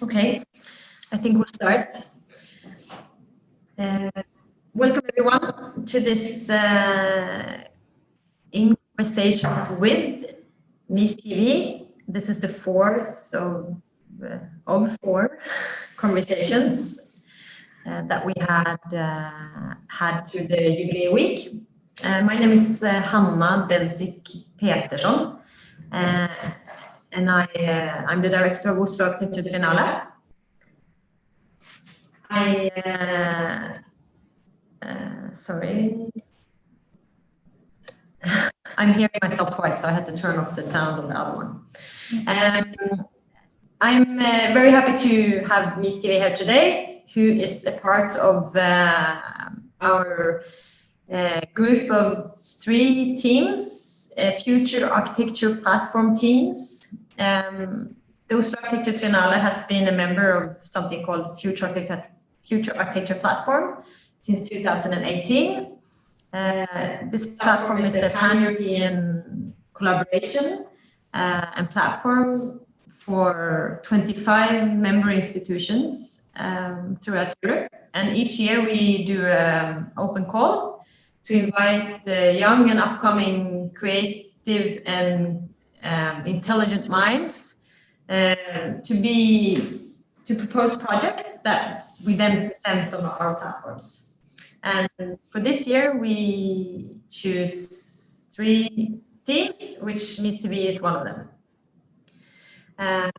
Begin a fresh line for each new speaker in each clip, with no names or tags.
Okay, I think we'll start. Welcome everyone to this In Conversations with Mies TV. This is the fourth of 4 conversations that we had through the Jubilee Week. My name is Hanna Delsik Petersson, and I'm the director of Oslo Architecture Triennale. Sorry. I'm hearing myself twice, so I had to turn off the sound on the other one. I'm very happy to have Mies TV here today, who is a part of our group of 3 teams, future architecture platform teams. The Oslo Architecture Triennale has been a member of something called Future Architecture Platform since 2018. This platform is a pan-European collaboration and platform for 25 member institutions throughout Europe. And each year we do an open call to invite young and upcoming creative and intelligent minds to propose projects that we then present on our platforms. And for this year, we choose 3 teams, which Mies TV is one of them. I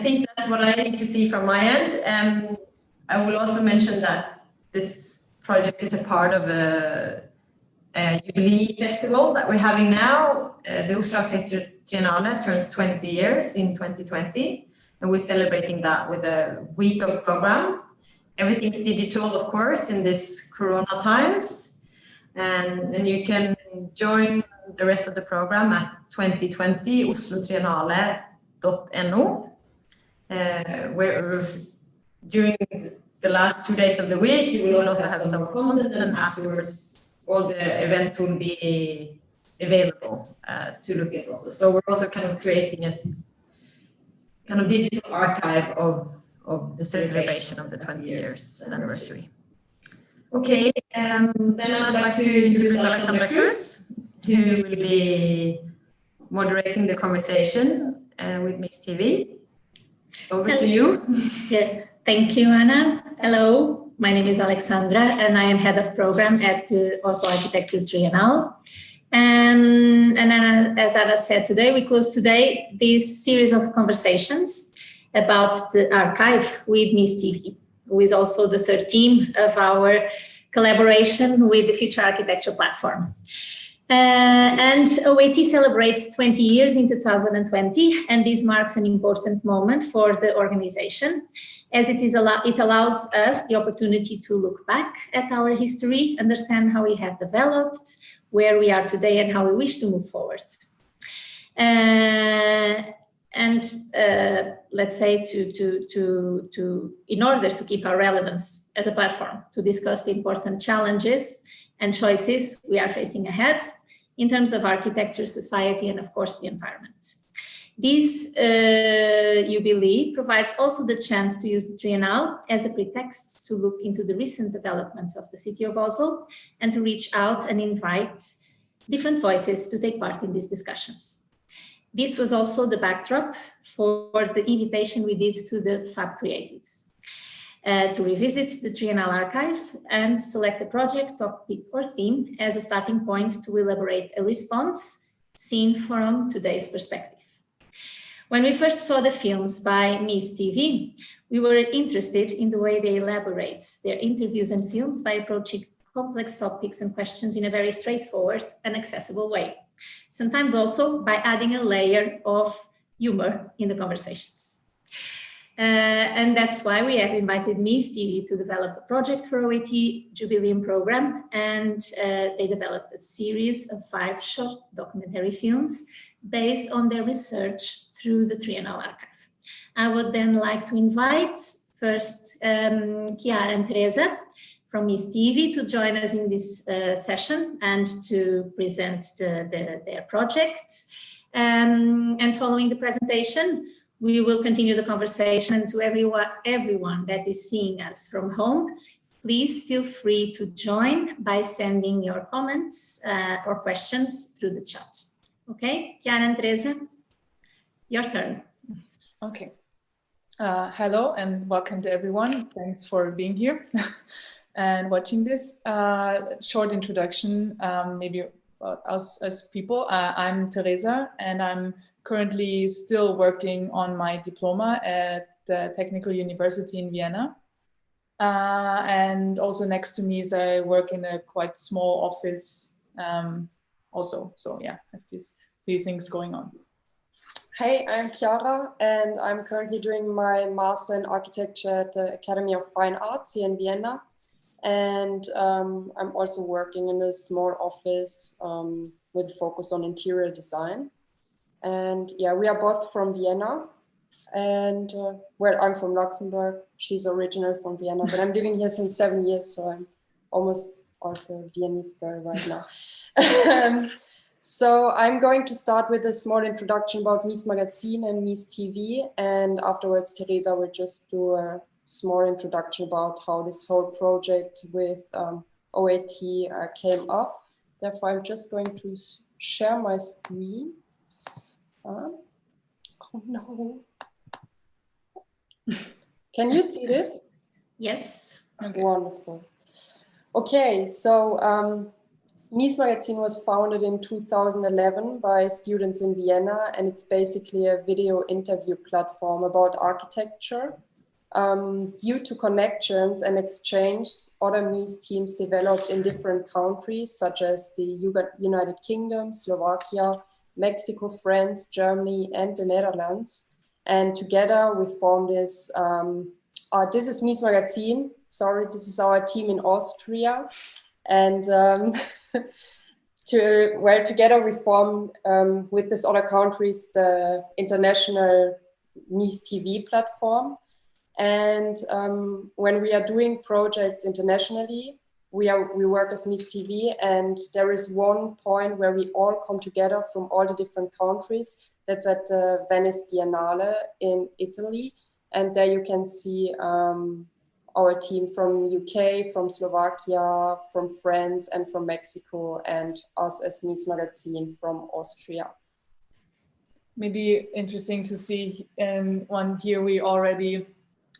think that's what I need to see from my end. I will also mention that this project is a part of a Jubilee festival that we're having now. The Oslo Architecture Triennale turns 20 years in 2020, and we're celebrating that with a week of program. Everything's digital, of course, in this Corona times, and you can join the rest of the program at 2020 oslotriennale.no, where during the last 2 days of the week you will also have some content, and afterwards all the events will be available to look at also. So we're also kind of creating a kind of digital archive of the celebration of the 20 years anniversary. Okay, then I'd like to introduce Alexandra Cruz, who will be moderating the conversation with Mies TV. Over to you.
Yeah, thank you, Anna. Hello. My name is Alexandra, and I am head of program at the Oslo Architecture Triennale. And as Anna said today, we close today this series of conversations about the archive with Mies TV, who is also the 3rd team of our collaboration with the Future Architecture Platform. And OAT celebrates 20 years in 2020, and this marks an important moment for the organization, as it allows us the opportunity to look back at our history, understand how we have developed, where we are today, and how we wish to move forward. Let's say in order to keep our relevance as a platform, to discuss the important challenges and choices we are facing ahead in terms of architecture, society, and of course the environment. This Jubilee provides also the chance to use the Triennale as a pretext to look into the recent developments of the city of Oslo and to reach out and invite different voices to take part in these discussions. This was also the backdrop for the invitation we did to the Fab Creatives to revisit the Triennale archive and select a project, topic, or theme as a starting point to elaborate a response seen from today's perspective. When we first saw the films by Mies TV, we were interested in the way they elaborate their interviews and films by approaching complex topics and questions in a very straightforward and accessible way. Sometimes also by adding a layer of humor in the conversations. And that's why we have invited Mies TV to develop a project for OAT Jubileum program, and they developed a series of 5 short documentary films based on their research through the Triennale archive. I would then like to invite first Chiara and Teresa from Mies TV to join us in this session and to present their project. And following the presentation, we will continue the conversation. To everyone that is seeing us from home, please feel free to join by sending your comments or questions through the chat. Okay, Chiara and Teresa, your turn.
Okay. Hello and welcome to everyone. Thanks for being here and watching this short introduction, maybe about us as people. I'm Teresa and I'm currently still working on my diploma at the Technical University in Vienna. And also next to me is I work in a quite small office also. So yeah, I have these three things going on.
Hey, I'm Chiara and I'm currently doing my Master in Architecture at the Academy of Fine Arts here in Vienna. And I'm also working in a small office with focus on interior design. And yeah, we are both from Vienna. And well, I'm from Luxembourg. She's originally from Vienna, but I'm living here since 7 years, so I'm almost also a Viennese girl right now. So I'm going to start with a small introduction about Mies Magazine and Mies TV, and afterwards Teresa will just do a small introduction about how this whole project with OAT came up. Therefore, I'm just going to share my screen. Oh no. Can you see this?
Yes.
Okay. Wonderful. Okay, so Mies Magazine was founded in 2011 by students in Vienna, and it's basically a video interview platform about architecture. Due to connections and exchanges, other Mies teams developed in different countries, such as the United Kingdom, Slovakia, Mexico, France, Germany, and the Netherlands. And together we formed this, this is Mies Magazine. Sorry, this is our team in Austria. And together we form with these other countries the international Mies TV platform. And when we are doing projects internationally, we work as Mies TV, and there is one point where we all come together from all the different countries. That's at the Venice Biennale in Italy, and there you can see our team from UK, from Slovakia, from France, and from Mexico, and us as Mies Magazine from Austria.
Maybe interesting to see in one here we already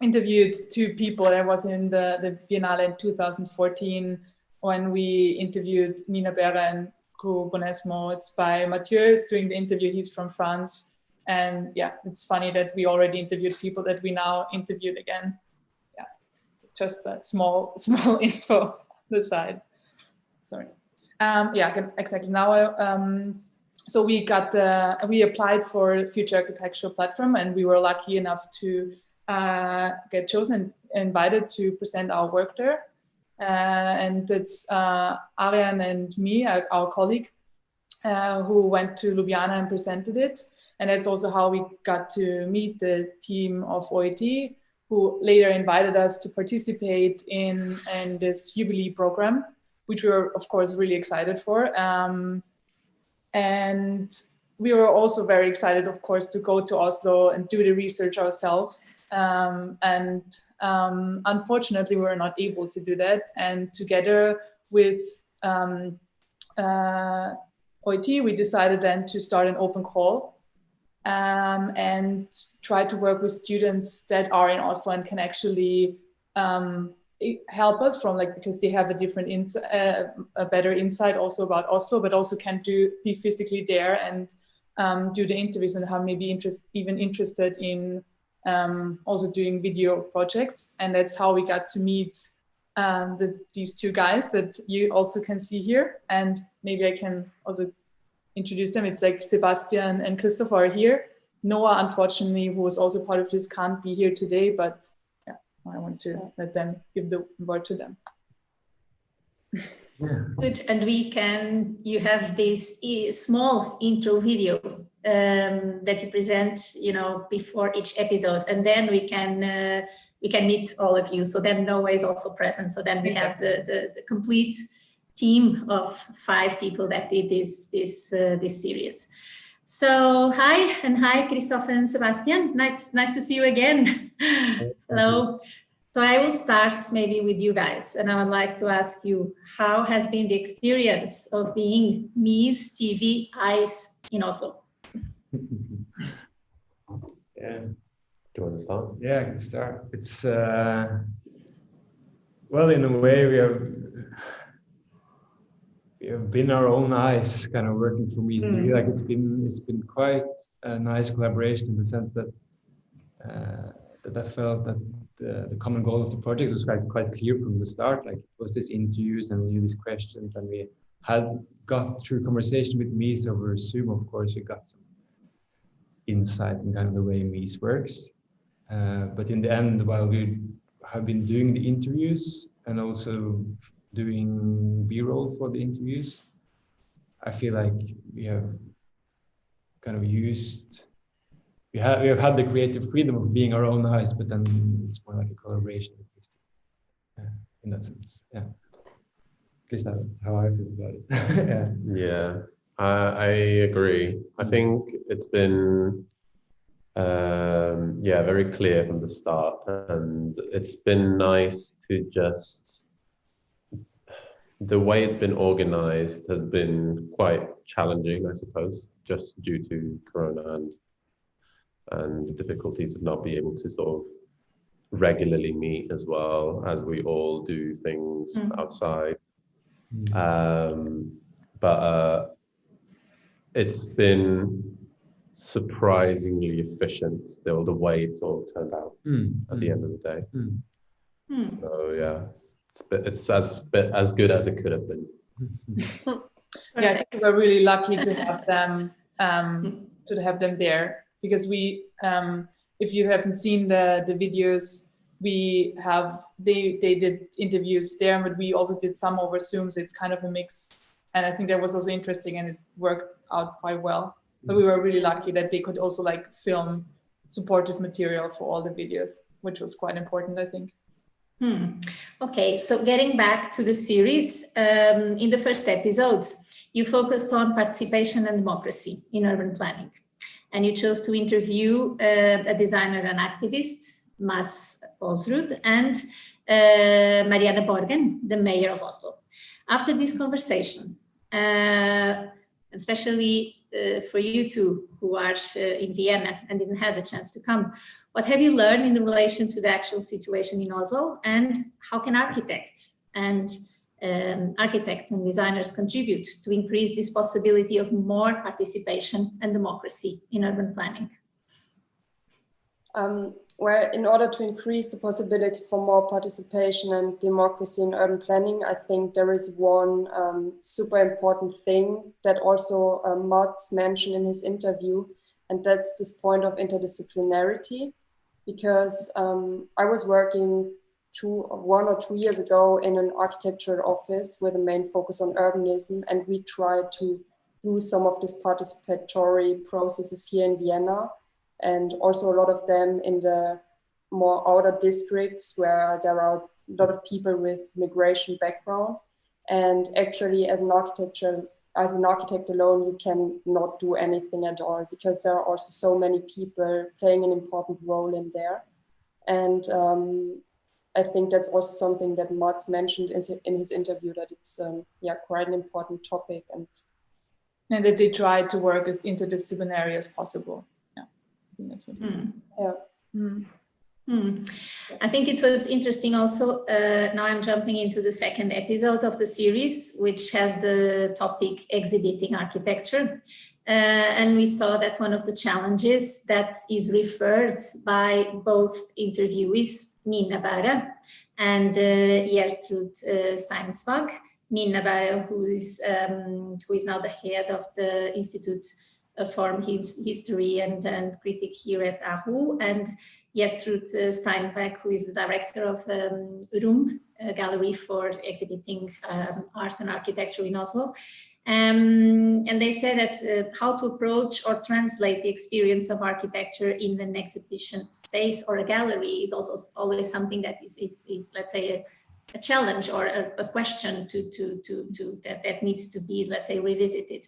interviewed two people. I was in the Biennale in 2014 when we interviewed Nina Berra and Cou Bonesmo. It's by Mathieu is doing the interview. He's from France. And yeah, it's funny that we already interviewed people that we now interviewed again. Yeah, just a small info on the side. Sorry. Yeah, exactly. Now, so we applied for Future Architectural Platform, and we were lucky enough to get chosen, invited to present our work there. And it's Ariane and me, our colleague, who went to Ljubljana and presented it. And that's also how we got to meet the team of OAT, who later invited us to participate in this Jubilee program, which we were, of course, really excited for. And we were also very excited, of course, to go to Oslo and do the research ourselves. Unfortunately, we were not able to do that. And together with OIT, we decided then to start an open call and try to work with students that are in Oslo and can actually help us from because they have a different a better insight also about Oslo, but also can be physically there and do the interviews and have maybe even interested in also doing video projects. And that's how we got to meet these two guys that you also can see here. And maybe I can also introduce them. It's like Sebastian and Christopher are here. Noah, unfortunately, who was also part of this, can't be here today, but yeah, I want to let them give the word to them.
Yeah.
Good, and you have this small intro video that you present, before each episode, and then we can meet all of you. So then Noah is also present. So then we have the complete team of 5 people that did this series. So hi, Christoph and Sebastian. Nice to see you again. Hello. So I will start maybe with you guys, and I would like to ask you, how has been the experience of being Mies TV Eyes in Oslo?
Yeah. Do you want to start?
Yeah, I can start. It's well, in a way, we have been our own eyes, kind of working for Mies TV. Like it's been quite a nice collaboration in the sense that that I felt that the common goal of the project was quite clear from the start. Like it was this interviews, and we knew these questions, and we had got through conversation with Mies over Zoom. Of course, we got some insight in kind of the way Mies works. But in the end, while we have been doing the interviews and also doing B-roll for the interviews, I feel like we have kind of we have had the creative freedom of being our own eyes, but then it's more like a collaboration with Mies in that sense. Yeah, at least that's how I feel about it.
Yeah, I agree. I think it's been very clear from the start, and it's been nice to just, the way it's been organized has been quite challenging, I suppose, just due to Corona and the difficulties of not being able to sort of regularly meet, as well as we all do things outside. But it's been surprisingly efficient still, the way it's all turned out at the end of the day. So yeah, it's as good as it could have been.
Yeah, I think we're really lucky to have them there, because we if you haven't seen the videos, they did interviews there, but we also did some over Zoom, so it's kind of a mix, and I think that was also interesting, and it worked out quite well. But we were really lucky that they could also like film supportive material for all the videos, which was quite important, I think.
Okay, so getting back to the series, in the first episode, you focused on participation and democracy in urban planning, and you chose to interview a designer and activist, Mats Osrud, and Marianne Borgen, the mayor of Oslo. After this conversation, especially for you two who are in Vienna and didn't have the chance to come, what have you learned in relation to the actual situation in Oslo, and how can architects and designers contribute to increase this possibility of more participation and democracy in urban planning?
Well, in order to increase the possibility for more participation and democracy in urban planning, I think there is one super important thing that also Mats mentioned in his interview, and that's this point of interdisciplinarity. Because I was working 1 or 2 years ago in an architectural office with a main focus on urbanism, and we tried to do some of these participatory processes here in Vienna, and also a lot of them in the more outer districts where there are a lot of people with migration background. And actually, as an architect alone, you can not do anything at all, because there are also so many people playing an important role in there. And I think that's also something that Mats mentioned in his interview, that it's quite an important topic, and
that they try to work as interdisciplinary as possible. Yeah, I think that's what he said.
I think it was interesting also. Now I'm jumping into the second episode of the series, which has the topic exhibiting architecture. And we saw that one of the challenges that is referred by both interviewees, Nina Bare and Gertrud Steinsvag. Nina Bare, who is now the head of the Institute for History and Critic here at AHU, and Gertrud Steinweg, who is the director of Room, a gallery for exhibiting art and architecture in Oslo. And they say that how to approach or translate the experience of architecture in an exhibition space or a gallery is also always something that is let's say, a challenge or a question that needs to be, let's say, revisited.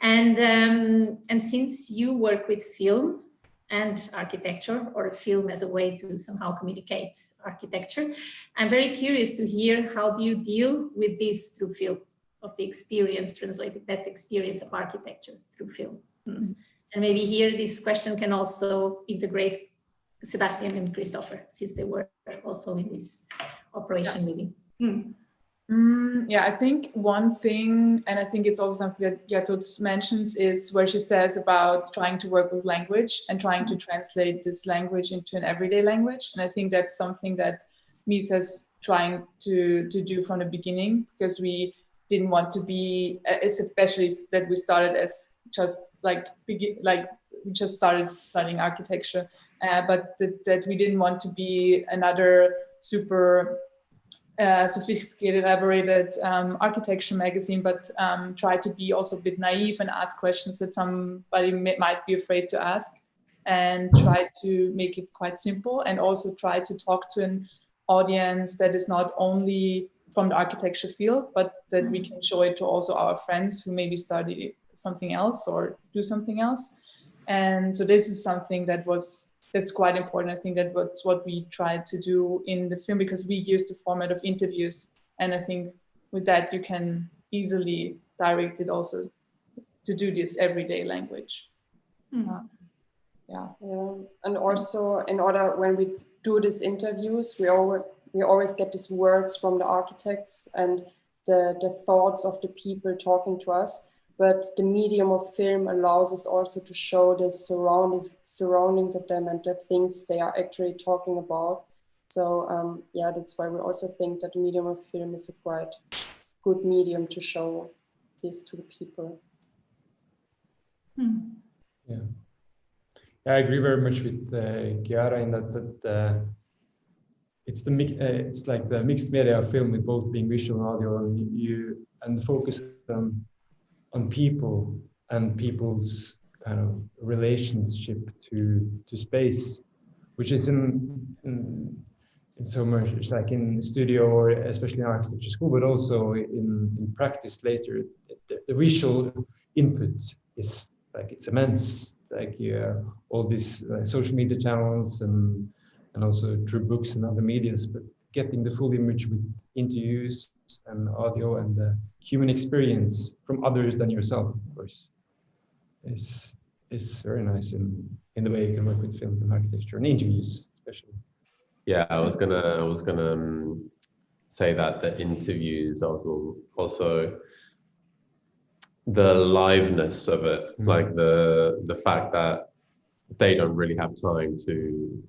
And since you work with film and architecture, or film as a way to somehow communicate architecture, I'm very curious to hear, how do you deal with this through film, of the experience, translating that experience of architecture through film? And maybe here this question can also integrate Sebastian and Christopher, since they were also in this operation with you.
Yeah, I think one thing, and I think it's also something that Gertrud mentions, is where she says about trying to work with language and trying to translate this language into an everyday language. And I think that's something that Mies has trying to do from the beginning, because we didn't want to be, especially that we started as just we just started studying architecture, but that we didn't want to be another super sophisticated, elaborated architecture magazine, but try to be also a bit naive and ask questions that somebody might be afraid to ask, and try to make it quite simple, and also try to talk to an audience that is not only from the architecture field, but that we can show it to also our friends who maybe study something else or do something else. And so this is something that's quite important. I think that's what we tried to do in the film, because we used the format of interviews. And I think with that, you can easily direct it also to do this everyday language.
Yeah. And also, in order, when we do these interviews, we always get these words from the architects and the thoughts of the people talking to us. But the medium of film allows us also to show the surroundings of them and the things they are actually talking about. So yeah, that's why we also think that the medium of film is a quite good medium to show this to the people.
Yeah, I agree very much with Chiara in that it's like the mixed media film, with both being visual and audio, and the focus on people and people's kind of relationship to space, which is in so much like in studio, or especially in architecture school, but also in practice later. The visual input is like, it's immense, like all these social media channels and also through books and other medias, but getting the full image with interviews and audio and the human experience from others than yourself, of course, is very nice in the way you can work with film and architecture and interviews, especially.
Yeah, I was gonna say that the interviews also the liveness of it, like the fact that they don't really have time to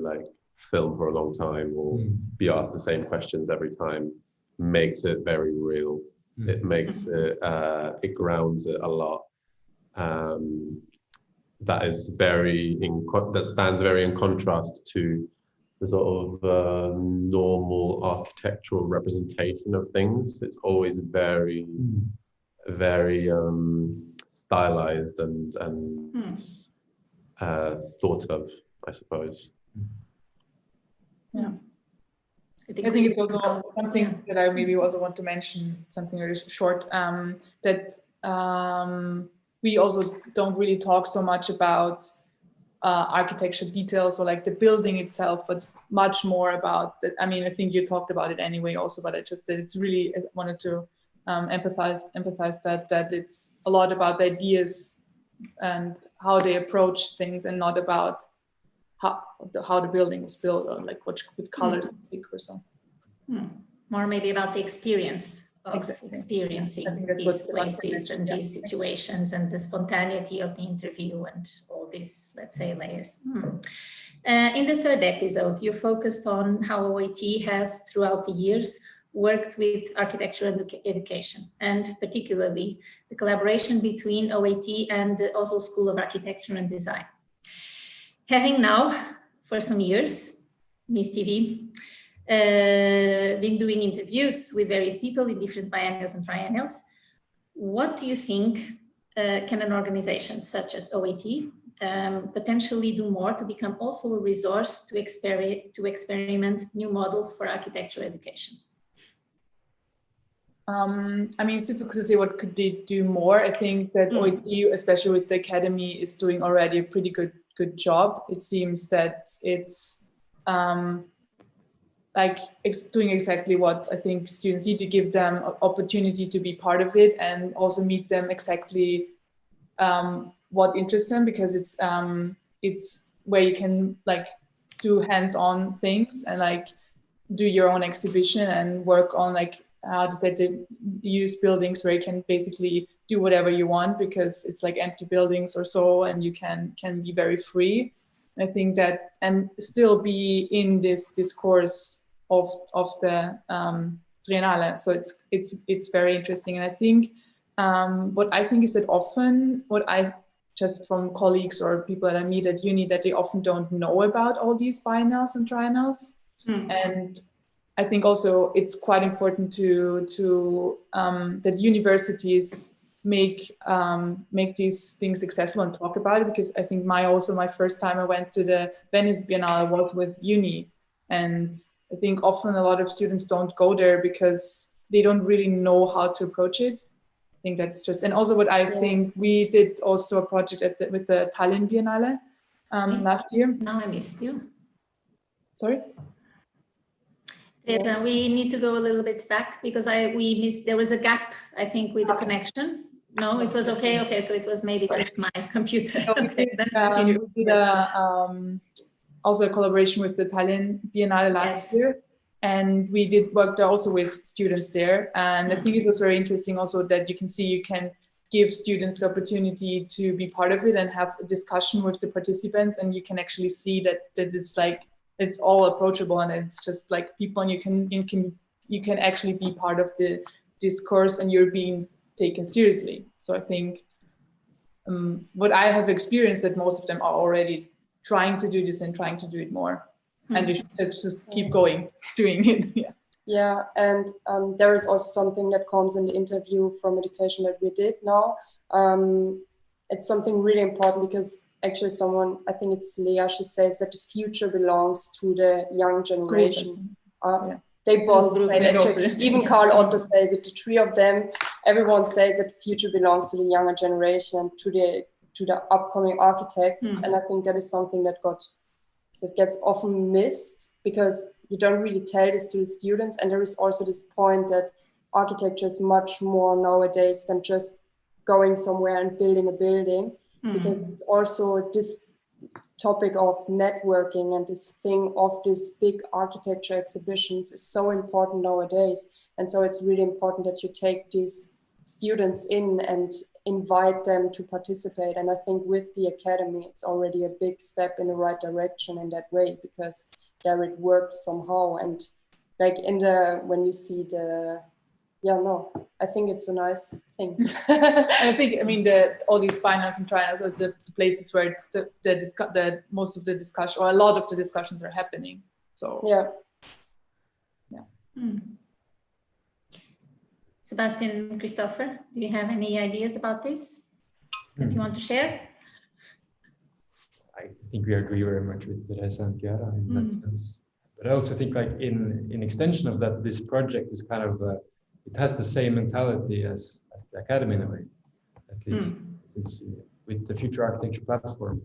like film for a long time or be asked the same questions every time, makes it very real. It makes it grounds it a lot. That stands very in contrast to the sort of normal architectural representation of things. It's always very stylized and thought of, I suppose.
Yeah. I think it's also something that I maybe also want to mention, something very short, that we also don't really talk so much about architecture details or like the building itself, but much more about that. I mean, I think you talked about it anyway also, but I wanted to emphasize that it's a lot about the ideas and how they approach things, and not about how the building was built, or like what colors to pick or so.
More maybe about the experience of experiencing these places and these situations, and the spontaneity of the interview and all these, let's say, layers. In the third episode, you focused on how OAT has throughout the years worked with architecture and education, and particularly the collaboration between OAT and the Oslo School of Architecture and Design. Having now, for some years, Mies TV, been doing interviews with various people in different biennials and triennials, what do you think can an organization such as OAT potentially do more to become also a resource to experiment new models for architecture education?
I mean, it's difficult to say what could they do more. I think that OAT, especially with the academy, is doing already a pretty good job. It seems that it's doing exactly what I think students need, to give them an opportunity to be part of it and also meet them exactly what interests them, because it's where you can like do hands-on things and like do your own exhibition and work on like how to say to use buildings where you can basically do whatever you want, because it's like empty buildings or so, and you can be very free. I think that, and still be in this discourse of the Triennale. So it's very interesting. And I think what I think is that often what I just from colleagues or people that I meet at uni, that they often don't know about all these biennales and triennales. And I think also it's quite important to that universities make these things accessible and talk about it, because I think my first time I went to the Venice Biennale was with uni, and I think often a lot of students don't go there because they don't really know how to approach it. I think that's just, and also what I think we did also a project with the Tallinn Biennale last year.
Now I missed you.
Sorry?
Yes, we need to go a little bit back because we missed, there was a gap, I think, with the connection. No, it was okay. Okay, so it was maybe just my computer.
So
okay,
then continue. We did also a collaboration with the Tallinn Biennale last year. And we did work there also with students there. And I think it was very interesting also that you can see you can give students the opportunity to be part of it and have a discussion with the participants. And you can actually see that it's like, it's all approachable, and it's just like people, and you can actually be part of the discourse, and you're being taken seriously. So I think what I have experienced, that most of them are already trying to do this and trying to do it more. And you should just keep going, doing it.
Yeah, and there is also something that comes in the interview from education that we did now. It's something really important, because actually someone, I think it's Leah, she says that the future belongs to the young generation. They both say that. Even Carl Otto says it, the three of them, everyone says that the future belongs to the younger generation, to the upcoming architects. And I think that is something that gets often missed, because you don't really tell this to the students. And there is also this point that architecture is much more nowadays than just going somewhere and building a building, because it's also this topic of networking, and this thing of these big architecture exhibitions is so important nowadays. And so it's really important that you take these students in and invite them to participate. And I think with the academy, it's already a big step in the right direction in that way, because there it works somehow. And like when you see I think it's a nice thing.
I think, I mean, all these biennales and triennales are the places where the most of the discussion, or a lot of the discussions, are happening. So
Sebastian, Christopher, do you have any ideas about this that you want to share?
I think we agree very much with Teresa and Chiara in that sense. But I also think, like in extension of that, this project is kind of it has the same mentality as the academy in a way, at least with the future architecture platform,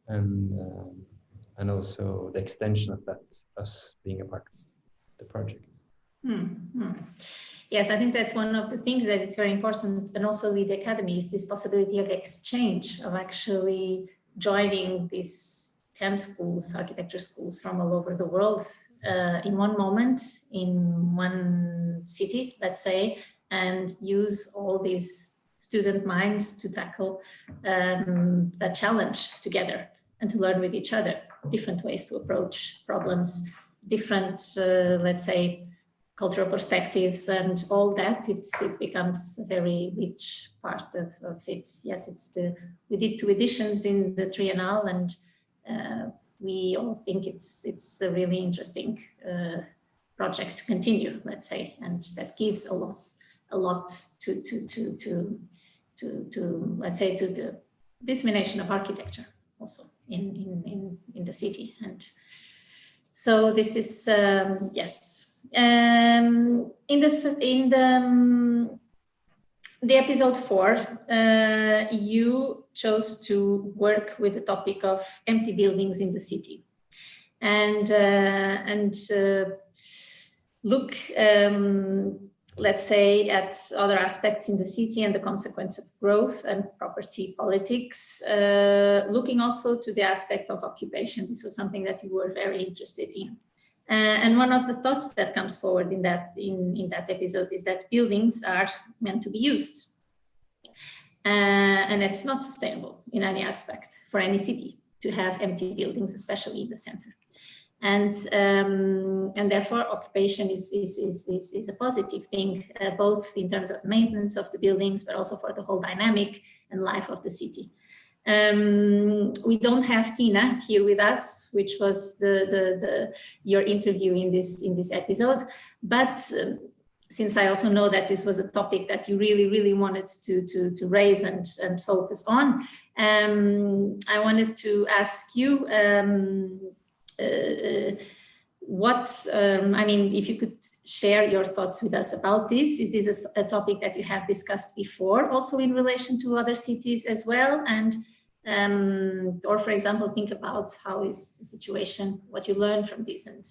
and also the extension of that, us being a part of the project.
Yes, I think that's one of the things that it's very important, and also with the academy, is this possibility of exchange, of actually joining these 10 schools, architecture schools from all over the world in one moment, in one city, let's say, and use all these student minds to tackle a challenge together and to learn with each other, different ways to approach problems, different, let's say, cultural perspectives, and all that. It becomes a very rich part of it. Yes, we did 2 editions in the Triennale, and we all think it's a really interesting project to continue, let's say, and that gives a lot to let's say, to the dissemination of architecture also in the city. And so this is yes, the episode 4, you chose to work with the topic of empty buildings in the city, and look, let's say, at other aspects in the city and the consequence of growth and property politics, looking also to the aspect of occupation. This was something that you were very interested in. And one of the thoughts that comes forward in that episode is that buildings are meant to be used. And it's not sustainable in any aspect for any city to have empty buildings, especially in the center. And therefore, occupation is a positive thing, both in terms of maintenance of the buildings, but also for the whole dynamic and life of the city. We don't have Tina here with us, which was your interview in this episode, but since I also know that this was a topic that you really wanted to raise and focus on, I wanted to ask you if you could share your thoughts with us about this. Is this a topic that you have discussed before, also in relation to other cities as well? And or, for example, think about how is the situation, what you learned from this, and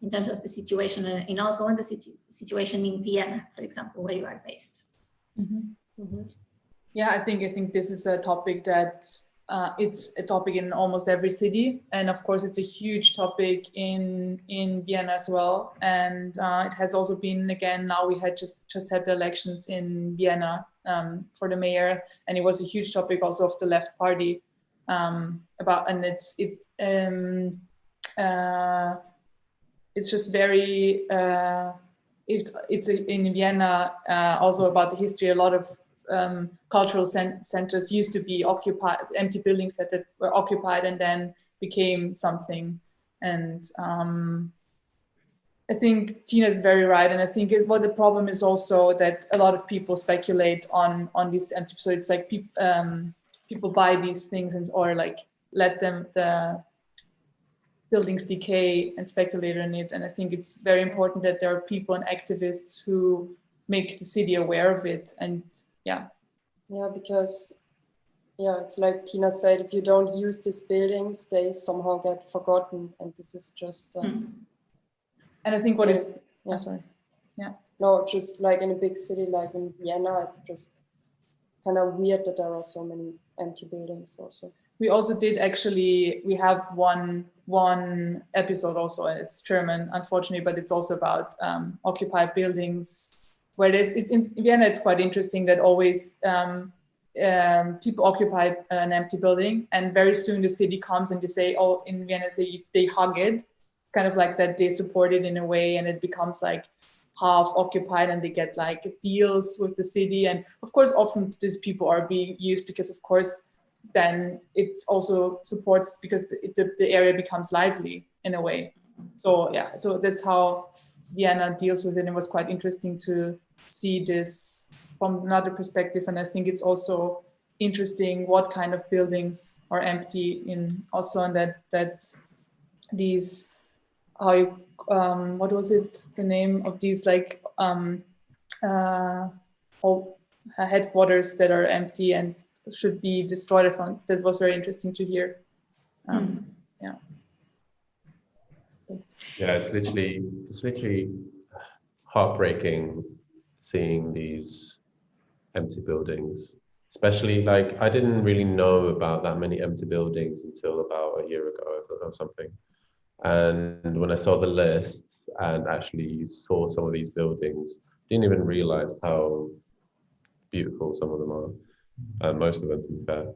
in terms of the situation in Oslo and the situation in Vienna, for example, where you are based.
Mm-hmm. Mm-hmm. Yeah, I think this is a topic that it's a topic in almost every city, and of course it's a huge topic in Vienna as well. And it has also been, again, now we had just had the elections in Vienna for the mayor, and it was a huge topic also of the left party it's just very it's in Vienna also about the history. A lot of cultural centers used to be occupied, empty buildings that were occupied and then became something. And I think Tina is very right, and I think what the problem is also that a lot of people speculate on these empty. So it's like people buy these things or like let the buildings decay and speculate on it. And I think it's very important that there are people and activists who make the city aware of it. And yeah,
because it's like Tina said, if you don't use these buildings, they somehow get forgotten, and this is just
and I think
just like in a big city like in Vienna, it's just kind of weird that there are so many empty buildings also.
We also we have one episode also, and it's German, unfortunately, but it's also about occupied buildings, where it's in Vienna. It's quite interesting that always people occupy an empty building, and very soon the city comes and they say, in Vienna, they hug it, kind of like that they support it in a way, and it becomes like half occupied, and they get like deals with the city. And of course, often these people are being used because, of course, then it also supports, because the area becomes lively in a way. So that's how Vienna deals with it. It was quite interesting to see this from another perspective, and I think it's also interesting what kind of buildings are empty in Oslo, and that these what was it, the name of these like headquarters that are empty and should be destroyed. That was very interesting to hear.
It's literally heartbreaking seeing these empty buildings, especially like I didn't really know about that many empty buildings until about a year ago or something. And when I saw the list and actually saw some of these buildings, didn't even realize how beautiful some of them are, most of them, to be fair.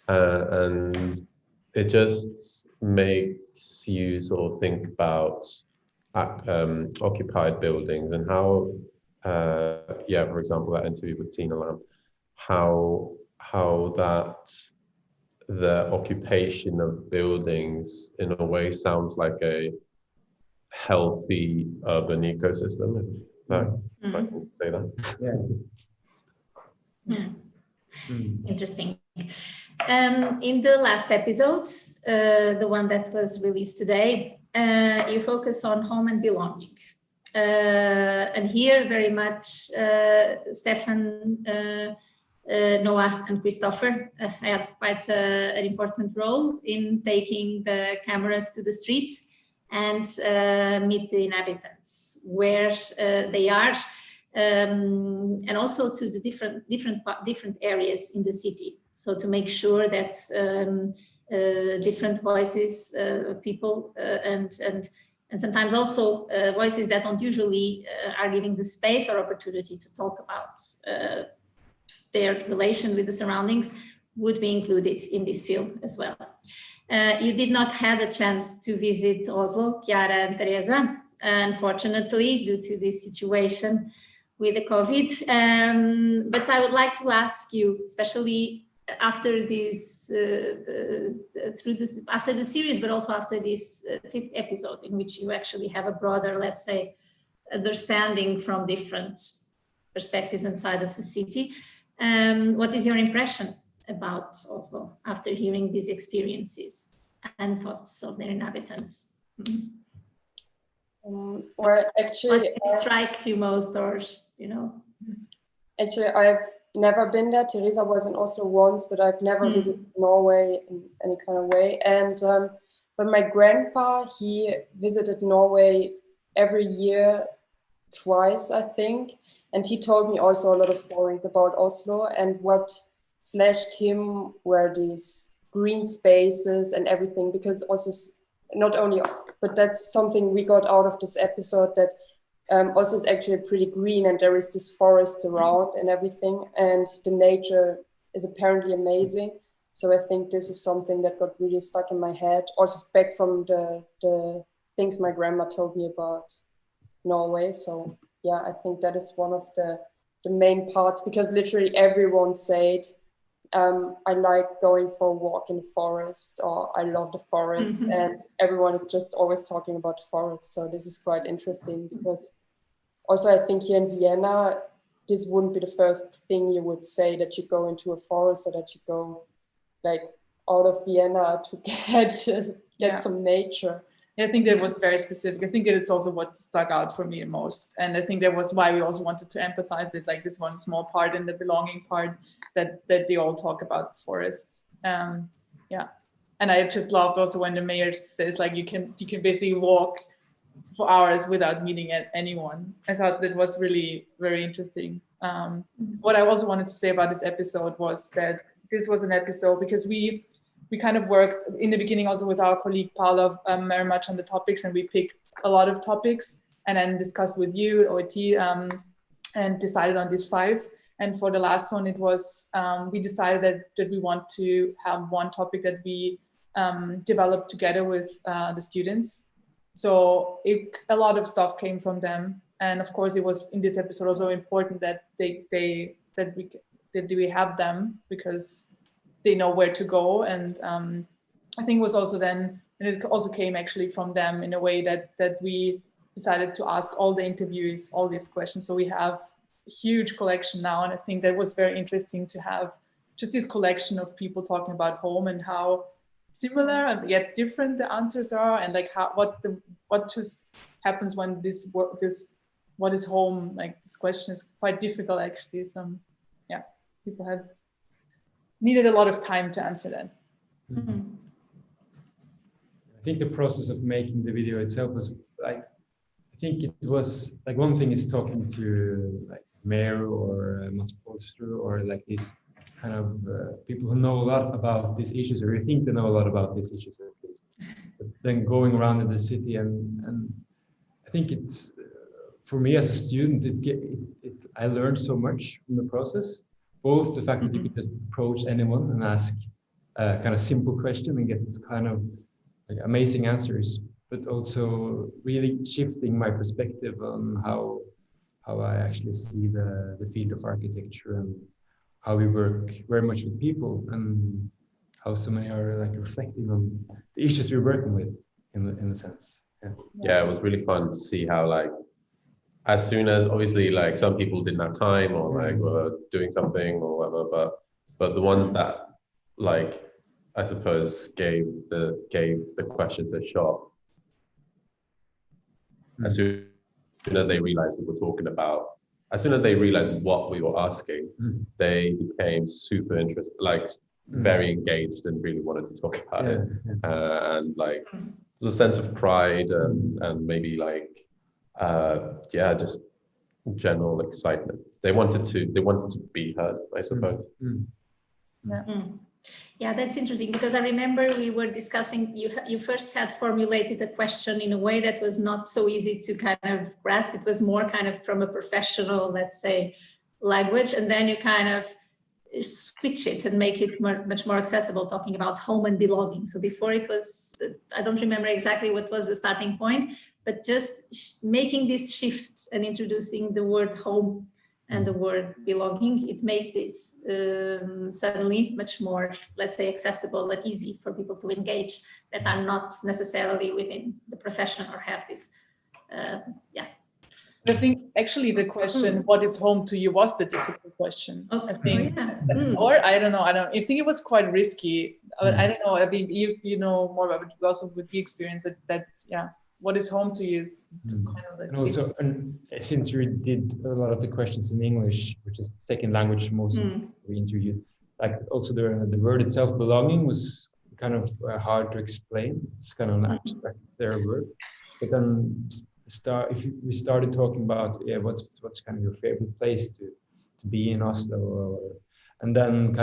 And it just makes you sort of think about occupied buildings and how, for example, that interview with Tina Lamb, how that the occupation of buildings in a way sounds like a healthy urban ecosystem, if I can say that.
Interesting. In the last episode, the one that was released today, you focus on home and belonging. And here very much Stefan, Noah and Christopher had quite an important role in taking the cameras to the streets and meet the inhabitants where they are, and also to the different areas in the city. So to make sure that different voices of people and sometimes also voices that don't usually are giving the space or opportunity to talk about their relation with the surroundings would be included in this film as well. You did not have a chance to visit Oslo, Chiara and Teresa, unfortunately, due to this situation with the COVID. But I would like to ask you, especially after this, after the series, but also after this 5th episode, in which you actually have a broader, let's say, understanding from different perspectives and sides of the city. What is your impression about Oslo after hearing these experiences and thoughts of their inhabitants?
Well, actually,
what striked you most, or
Actually, I've never been there. Teresa was in Oslo once, but I've never visited Norway in any kind of way. And but my grandpa, he visited Norway every year, twice, I think. And he told me also a lot of stories about Oslo, and what flashed him were these green spaces and everything, because also not only, but that's something we got out of this episode, that Oslo is actually pretty green, and there is this forests around and everything, and the nature is apparently amazing. So I think this is something that got really stuck in my head, also back from the things my grandma told me about Norway. So yeah, I think that is one of the main parts, because literally everyone said, I like going for a walk in the forest, or I love the forest, and everyone is just always talking about the forest. So this is quite interesting, because also I think here in Vienna, this wouldn't be the first thing you would say, that you go into a forest, or that you go like out of Vienna to get some nature.
I think that was very specific. I think that it's also what stuck out for me most. And I think that was why we also wanted to emphasize it, like this one small part in the belonging part, that they all talk about forests. Yeah. And I just loved also when the mayor says, like, you can basically walk for hours without meeting anyone. I thought that was really very interesting. What I also wanted to say about this episode was that this was an episode, because we kind of worked in the beginning also with our colleague Paula very much on the topics, and we picked a lot of topics and then discussed with you, OAT, and decided on these 5. And for the last one, it was, we decided that we want to have one topic that we developed together with the students. So a lot of stuff came from them. And of course, it was in this episode also important that we have them, because they know where to go. And I think it was also then, and it also came actually from them in a way that we decided to ask all the interviewees all these questions. So we have a huge collection now, and I think that was very interesting to have just this collection of people talking about home, and how similar and yet different the answers are, and like what just happens when what is home, like this question is quite difficult actually. Yeah, people had needed a lot of time to answer that.
I think the process of making the video itself was like, I think it was like, one thing is talking to like Mayor or Mats Polster, or like these kind of people who know a lot about these issues, or you think they know a lot about these issues at least. But then going around in the city, and I think it's, for me as a student, I learned so much from the process. Both the fact that you could just approach anyone and ask a kind of simple question and get this kind of like amazing answers, but also really shifting my perspective on how I actually see the field of architecture, and how we work very much with people, and how so many are like reflecting on the issues we're working with in a sense.
Yeah, it was really fun to see how, like, as soon as, obviously, like, some people didn't have time, or like were doing something or whatever, but the ones that, like, I suppose gave the questions a shot, as soon as they realized as soon as they realized what we were asking, they became super interested, like very engaged and really wanted to talk about it. And like, there's a sense of pride and maybe like, just general excitement. They wanted to be heard, I suppose.
Yeah, that's interesting, because I remember we were discussing, you first had formulated a question in a way that was not so easy to kind of grasp. It was more kind of from a professional, let's say, language, and then you kind of switch it and make it much more accessible, talking about home and belonging. So before it was, I don't remember exactly what was the starting point, but just making this shift and introducing the word home and the word belonging, it made it suddenly much more, let's say, accessible and easy for people to engage that are not necessarily within the profession or have this,
I think actually the question, what is home to you, was the difficult question. I think, or I don't know. I think it was quite risky. I don't know. I mean, you know more about it also with the experience that what is home to you is kind of
and also, and since we did a lot of the questions in English, which is the second language most we interviewed, like also the word itself, belonging, was kind of hard to explain. It's kind of an abstract word, but then we started talking about what's kind of your favorite place to be in Oslo, and then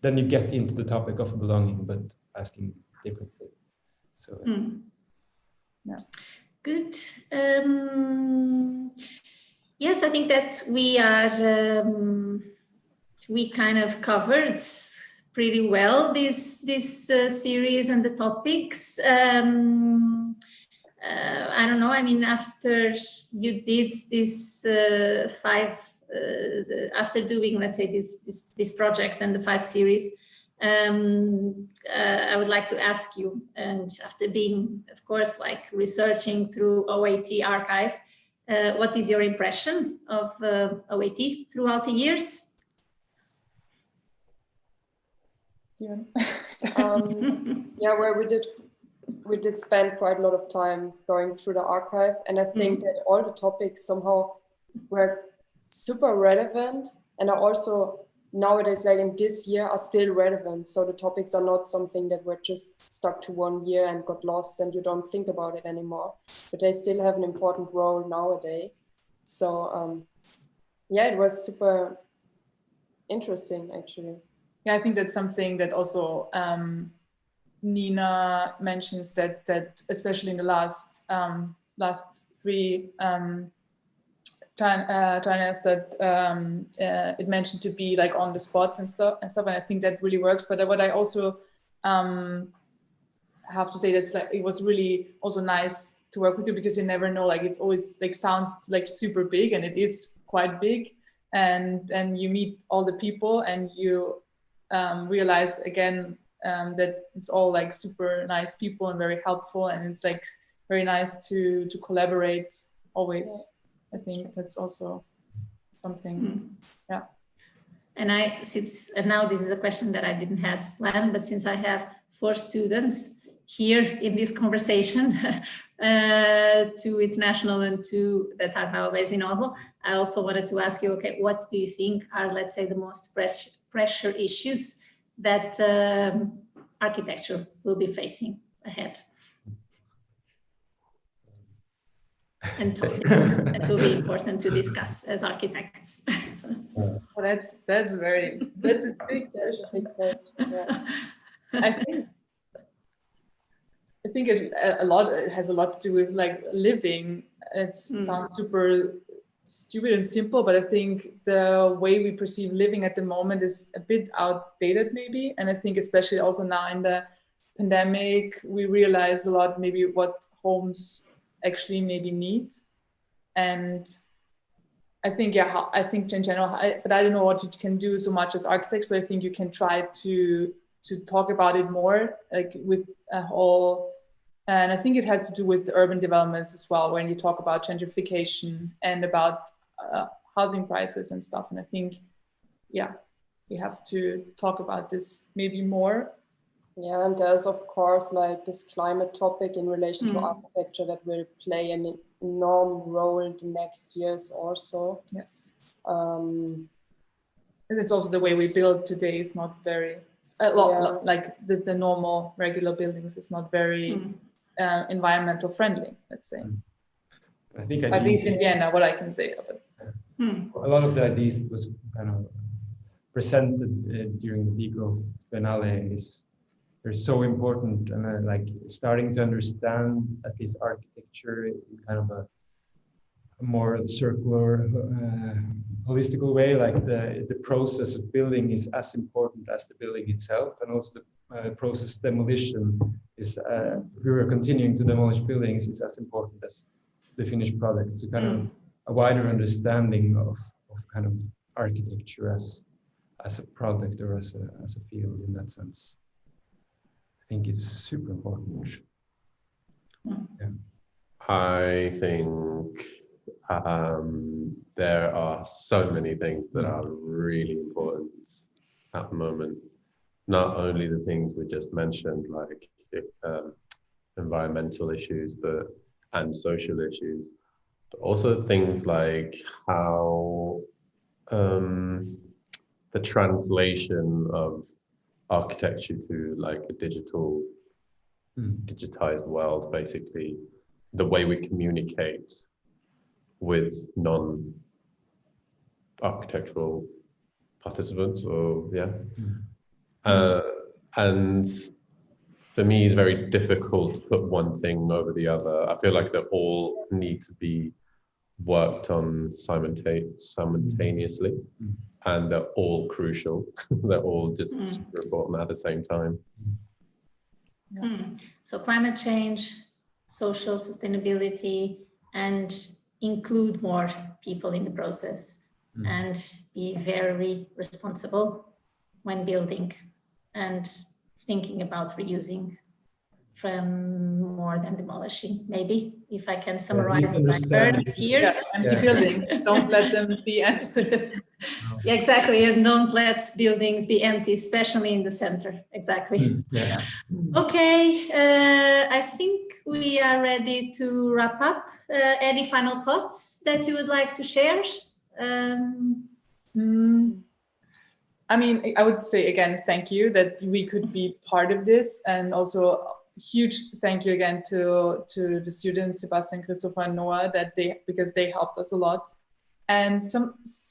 then you get into the topic of belonging, but asking differently. So.
Yeah. Good. Yes, I think that we kind of covered pretty well this series and the topics. I don't know. I mean, after you did this after doing, let's say, this project and the 5 series. I would like to ask you, and after being, of course, like researching through OAT archive, what is your impression of OAT throughout the years?
Where we did spend quite a lot of time going through the archive, and I think that all the topics somehow were super relevant, and are also nowadays, like in this year, are still relevant. So the topics are not something that were just stuck to one year and got lost and you don't think about it anymore, but they still have an important role nowadays. So it was super interesting, actually.
Yeah, I think that's something that also Nina mentions, that especially in the last 3 Triennales, that it mentioned to be like on the spot and stuff, and I think that really works. But what I also have to say, that's like, it was really also nice to work with you, because you never know, like it's always like sounds like super big, and it is quite big, and you meet all the people and you realize again that it's all like super nice people and very helpful, and it's like very nice to collaborate always. Yeah. I think that's also something, yeah.
And now this is a question that I didn't have planned, but since I have 4 students here in this conversation, 2 international and 2 that are now based in Oslo, I also wanted to ask you, okay, what do you think are, let's say, the most pressure issues that architecture will be facing ahead? And topics that will be important to discuss as architects.
Well, that's a big question. Yeah. I think it has a lot to do with like living. It sounds super stupid and simple, but I think the way we perceive living at the moment is a bit outdated maybe. And I think especially also now in the pandemic, we realize a lot maybe what homes actually maybe need. And I think, I think in general, but I don't know what you can do so much as architects, but I think you can try to talk about it more, like with a whole, and I think it has to do with the urban developments as well, when you talk about gentrification and about housing prices and stuff. And I think, we have to talk about this maybe more.
Yeah, and there's of course like this climate topic in relation to architecture that will play an norm role the next years also.
Yes.
Um,
And it's also the way we build today is not very, like the normal regular buildings is not very environmental friendly, let's say.
I think
at least in Vienna, what I can say of it.
A lot of the ideas that was kind of presented during the Degrowth Triennale is they're so important, and like starting to understand at least architecture in kind of a more circular, holistical way. Like the process of building is as important as the building itself, and also the process demolition is. If we were continuing to demolish buildings, is as important as the finished product. So kind of a wider understanding of kind of architecture as a product or as a field in that sense. I think it's super important. Yeah.
I think there are so many things that are really important at the moment. Not only the things we just mentioned, like environmental issues, and social issues, but also things like how the translation of architecture to like a digitized world, basically the way we communicate with non-architectural participants, or and for me it's very difficult to put one thing over the other. I feel like they all need to be worked on simultaneously, and they're all crucial. They're all just super important at the same time.
So climate change, social sustainability, and include more people in the process, and be very responsible when building and thinking about reusing from more than demolishing, maybe, if I can summarize what I heard here.
Yeah, empty buildings, don't let them be empty.
Yeah, exactly, and don't let buildings be empty, especially in the center, exactly.
Yeah.
Okay, I think we are ready to wrap up. Any final thoughts that you would like to share?
I mean, I would say again, thank you that we could be part of this, and also huge thank you again to the students, Sebastian, Christopher, and Noah, because they helped us a lot. And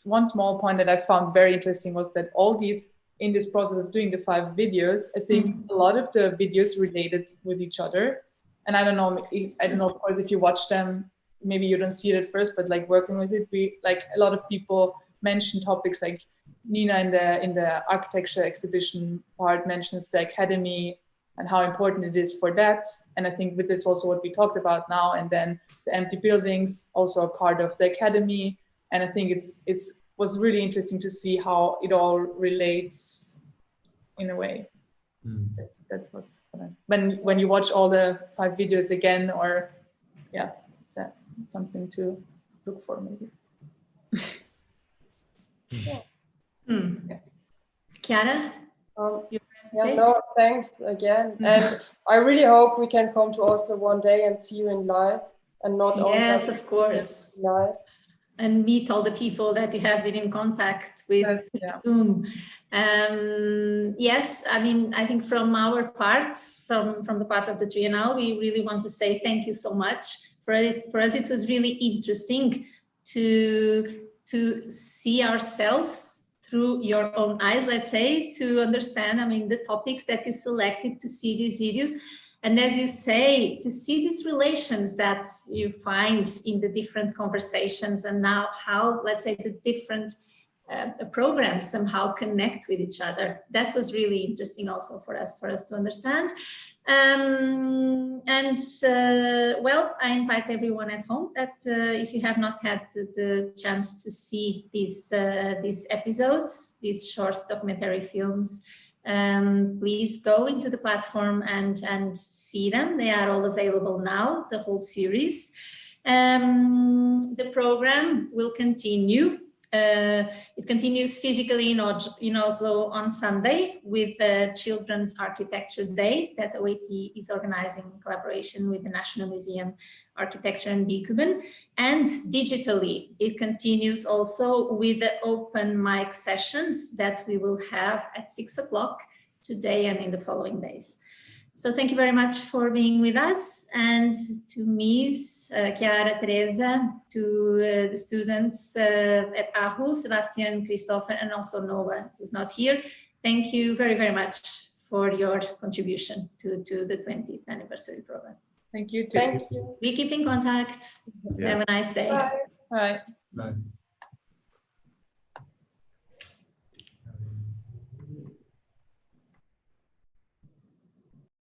one small point that I found very interesting was that all these, in this process of doing the 5 videos, I think a lot of the videos related with each other. And I don't know, of course, if you watch them, maybe you don't see it at first, but like working with it, like a lot of people mention topics like Nina in the architecture exhibition part mentions the academy and how important it is for that. And I think that's also what we talked about now. And then the empty buildings, also a part of the academy. And I think it was really interesting to see how it all relates in a way. That was when you watch all the 5 videos again, or that's something to look for maybe.
Chiara?
No, thanks again. And I really hope we can come to Oslo one day and see you in live, and not only.
Yes, of course.
Nice.
And meet all the people that you have been in contact with Zoom. Yes, I mean, I think from our part, from the part of the Triennale, we really want to say thank you so much. For us, it was really interesting to see ourselves through your own eyes, let's say, to understand, I mean, the topics that you selected to see these videos. And as you say, to see these relations that you find in the different conversations, and now how, let's say, the different programs somehow connect with each other. That was really interesting also for us to understand. Well, I invite everyone at home that if you have not had the chance to see these episodes, these short documentary films, please go into the platform and see them. They are all available now, the whole series. The program will continue It continues physically in Oslo on Sunday with the Children's Architecture Day that OAT is organizing in collaboration with the National Museum Architecture and Bykuben. And digitally, it continues also with the open mic sessions that we will have at 6 o'clock today and in the following days. So thank you very much for being with us, and to Mies, Chiara, Teresa, to the students at AHU, Sebastian, Christopher, and also Nova, who's not here. Thank you very, very much for your contribution to the 20th anniversary program.
Thank you too.
Thank you.
We keep in contact.
Yeah.
Have a nice day.
Bye.
Bye.
Bye.